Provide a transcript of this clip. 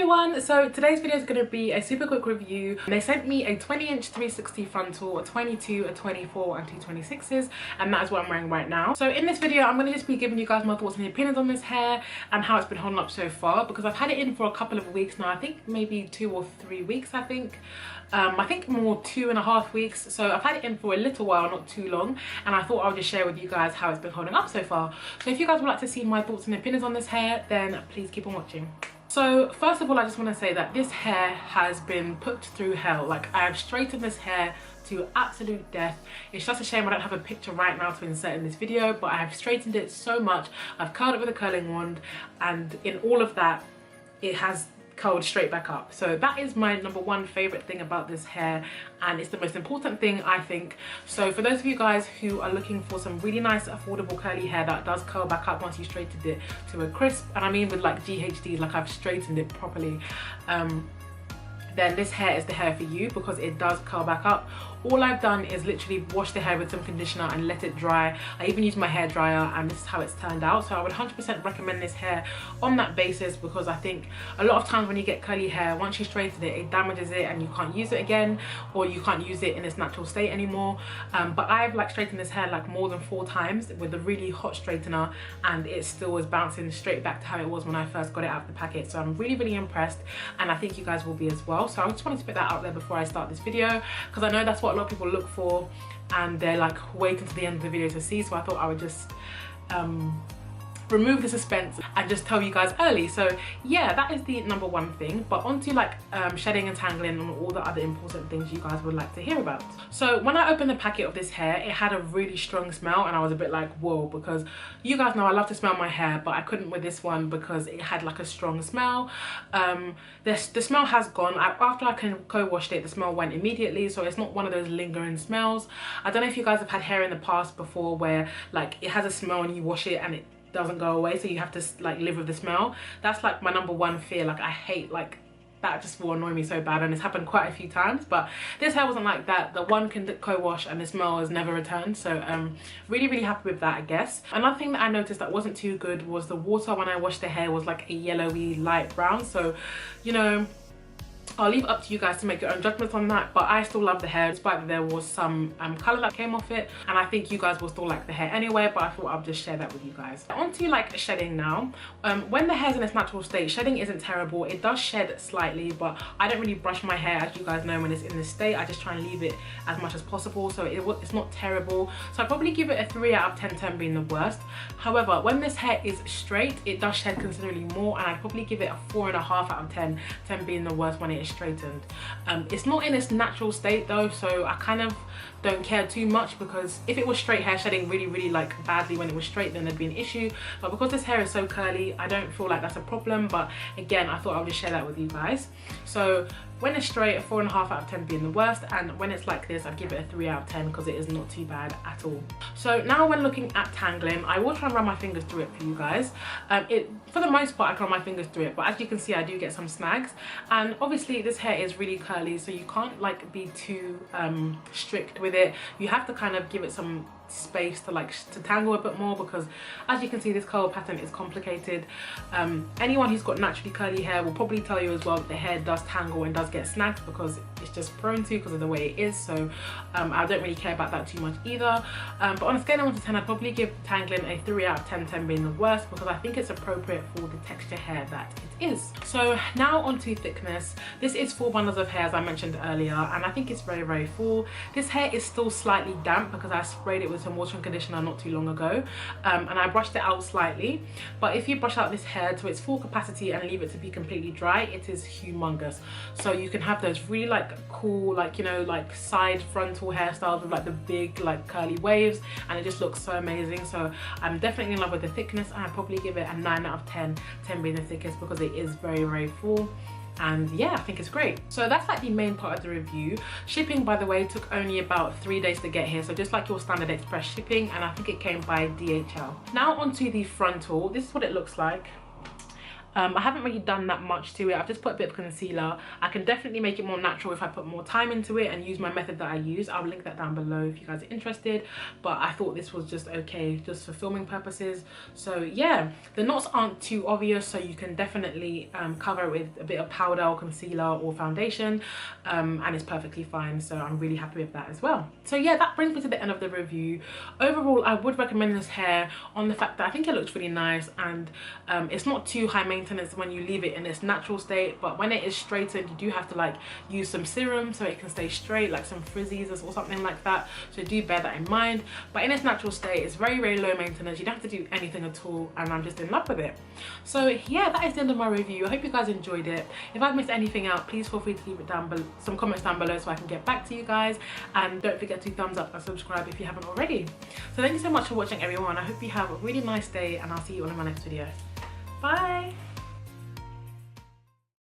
everyone, so today's video is going to be a super quick review. They sent me a 20-inch 360 frontal, a 22, a 24 and two 26s, and that is what I'm wearing right now. So in this video I'm going to just be giving you guys my thoughts and opinions on this hair and how it's been holding up so far, because I've had it in for a couple of weeks now. I think maybe 2 or 3 weeks. I think more 2.5 weeks. So I've had it in for a little while, not too long, and I thought I would just share with you guys how it's been holding up so far. So if you guys would like to see my thoughts and opinions on this hair, then please keep on watching. So first of all, I just want to say that this hair has been put through hell. Like, I have straightened this hair to absolute death. It's just a shame I don't have a picture right now to insert in this video, but I have straightened it so much. I've curled it with a curling wand, and in all of that it has curled straight back up. So that is my #1 favorite thing about this hair, and it's the most important thing, I think. So for those of you guys who are looking for some really nice affordable curly hair that does curl back up once you straightened it to a crisp, and I mean with like GHDs, like I've straightened it properly, then this hair is the hair for you, because it does curl back up. All I've done is literally wash the hair with some conditioner and let it dry. I even used my hair dryer, and this is how it's turned out. So I would 100% recommend this hair on that basis, because I think a lot of times when you get curly hair, once you straighten it, it damages it and you can't use it again, or you can't use it in its natural state anymore. But I've like straightened this hair like more than 4 times with a really hot straightener, and it still is bouncing straight back to how it was when I first got it out of the packet. So I'm really impressed, and I think you guys will be as well. So I just wanted to put that out there before I start this video, because I know that's what a lot of people look for, and they're like waiting to the end of the video to see. So I thought I would just remove the suspense and just tell you guys early. So yeah, that is the #1 thing. But onto like shedding and tangling and all the other important things you guys would like to hear about. So when I opened the packet of this hair, it had a really strong smell, and I was a bit like, whoa, because you guys know I love to smell my hair, but I couldn't with this one because it had like a strong smell. The smell has gone. After I co-washed it, the smell went immediately, so it's not one of those lingering smells. I don't know if you guys have had hair in the past before where like it has a smell and you wash it and it doesn't go away, so you have to like live with the smell. That's like my #1 fear. Like, I hate, like, that just will annoy me so bad, and it's happened quite a few times. But this hair wasn't like that. The one can co-wash and the smell has never returned, so really happy with that, I guess. Another thing that I noticed that wasn't too good was the water when I washed the hair was like a yellowy light brown. So, you know, I'll leave it up to you guys to make your own judgments on that, but I still love the hair despite that there was some colour that came off it, and I think you guys will still like the hair anyway, but I thought I'll just share that with you guys. On to like shedding now. When the hair's in its natural state, shedding isn't terrible. It does shed slightly, but I don't really brush my hair, as you guys know, when it's in this state. I just try and leave it as much as possible, so it's not terrible. So I'd probably give it a 3 out of 10, 10 being the worst. However, when this hair is straight, it does shed considerably more, and I'd probably give it a 4.5 out of 10, 10 being the worst when it is straightened. It's not in its natural state though, so I kind of don't care too much, because if it was straight hair shedding really like badly when it was straight, then there'd be an issue. But because this hair is so curly, I don't feel like that's a problem. But again, I thought I would just share that with you guys. So when it's straight, a 4.5 out of 10 being the worst, and when it's like this, I'd give it a 3 out of 10 because it is not too bad at all. So now when looking at tangling, I will try and run my fingers through it for you guys. For the most part, I can run my fingers through it, but as you can see, I do get some snags. And obviously this hair is really curly, so you can't like be too strict with it. You have to kind of give it some space to like to tangle a bit more, because as you can see, this curl pattern is complicated. Anyone who's got naturally curly hair will probably tell you as well that the hair does tangle and does get snagged, because it's just prone to, because of the way it is. So I don't really care about that too much either. But on a scale of 1 to 10, I'd probably give tangling a 3 out of 10, 10 being the worst, because I think it's appropriate for the texture hair that it is. So now onto thickness. This is 4 bundles of hair, as I mentioned earlier, and I think it's very full. This hair is still slightly damp because I sprayed it with some water and conditioner not too long ago, and I brushed it out slightly. But if you brush out this hair to its full capacity and leave it to be completely dry, it is humongous. So you can have those really like cool, like, you know, like side frontal hairstyles with like the big like curly waves, and it just looks so amazing. So I'm definitely in love with the thickness, and I'd probably give it a 9 out of 10, 10 being the thickest, because it is very full. And yeah, I think it's great. So that's like the main part of the review. Shipping, by the way, took only about 3 days to get here, so just like your standard express shipping, and I think it came by DHL. Now onto the frontal. This is what it looks like. I haven't really done that much to it. I've just put a bit of concealer. I can definitely make it more natural if I put more time into it and use my method that I use. I'll link that down below if you guys are interested, but I thought this was just okay just for filming purposes. So yeah, the knots aren't too obvious, so you can definitely cover it with a bit of powder or concealer or foundation, and it's perfectly fine. So I'm really happy with that as well. So yeah, that brings me to the end of the review. Overall, I would recommend this hair on the fact that I think it looks really nice, and it's not too high maintenance when you leave it in its natural state, but when it is straightened you do have to like use some serum so it can stay straight, like some frizzies or something like that, so do bear that in mind. But in its natural state, it's very, very low maintenance. You don't have to do anything at all, and I'm just in love with it. So yeah, that is the end of my review. I hope you guys enjoyed it. If I've missed anything out, please feel free to leave it down below, some comments down below, so I can get back to you guys. And don't forget to thumbs up and subscribe if you haven't already. So thank you so much for watching, everyone. I hope you have a really nice day, and I'll see you on my next video. Bye.